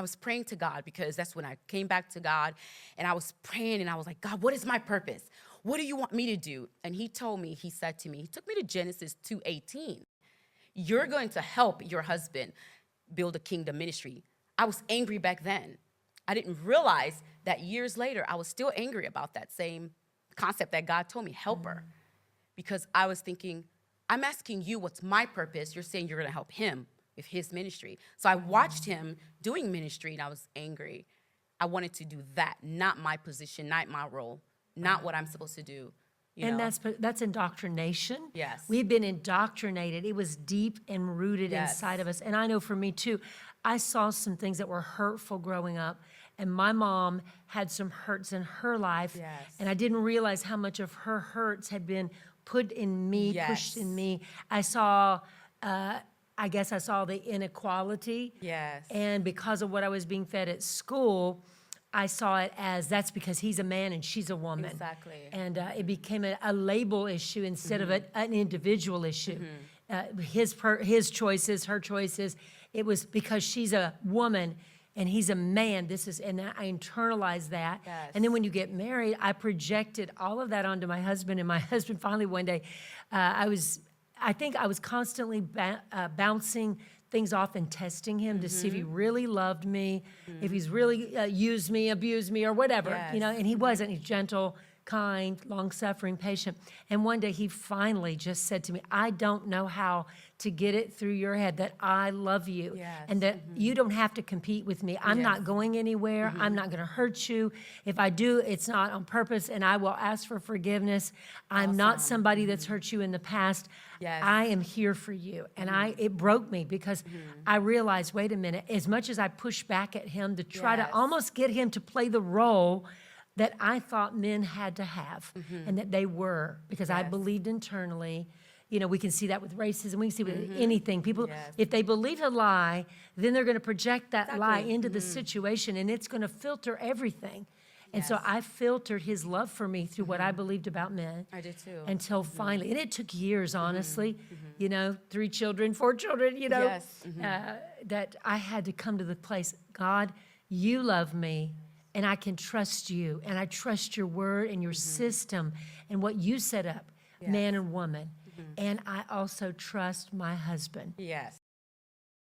I was praying to God because that's when I came back to God, and I was praying and I was like, God, what is my purpose? What do you want me to do? And he told me, he said to me, he took me to Genesis 2:18. You're going to help your husband build a kingdom ministry. I was angry back then. I didn't realize that years later, I was still angry about that same concept that God told me, help her. Because I was thinking, I'm asking you what's my purpose. You're saying you're going to help him with his ministry. So I watched him doing ministry, and I was angry. I wanted to do that, not my position, not my role, not what I'm supposed to do. You know? That's indoctrination. Yes. We've been indoctrinated. It was deep and rooted Yes. inside of us. And I know for me too, I saw some things that were hurtful growing up. And my mom had some hurts in her life. Yes. And I didn't realize how much of her hurts had been put in me, Yes. pushed in me. I saw, I guess I saw the inequality. Yes. And because of what I was being fed at school, I saw it as that's because he's a man and she's a woman. Exactly. And it became a label issue instead of an individual issue. His choices, her choices. It was because she's a woman and he's a man. And I internalized that. Yes. And then when you get married, I projected all of that onto my husband. And my husband finally one day, I think I was constantly bouncing things off and testing him to see if he really loved me, if he's really used me, abused me, or whatever, Yes. you know, and he wasn't. He's gentle, kind, long-suffering, patient. And one day he finally just said to me, I don't know how to get it through your head that I love you Yes. and that you don't have to compete with me. I'm not going anywhere. I'm not going to hurt you. If I do, it's not on purpose, and I will ask for forgiveness. I'm not somebody that's hurt you in the past. Yes. I am here for you. And it broke me because I realized, wait a minute, as much as I pushed back at him to try to Yes. almost get him to play the role that I thought men had to have and that they were, because I Yes. believed internally. You know, we can see that with racism. We can see with anything. People, Yes. if they believe a lie, then they're going to project that lie Exactly. into the situation, and it's going to filter everything. And so Yes. I filtered his love for me through what I believed about men. I did too. Until finally, and it took years, honestly, you know, 3 children, 4 children, you know, Yes. that I had to come to the place, God, you love me, and I can trust you, and I trust your word and your system and what you set up, man and woman. And I also trust my husband. Yes.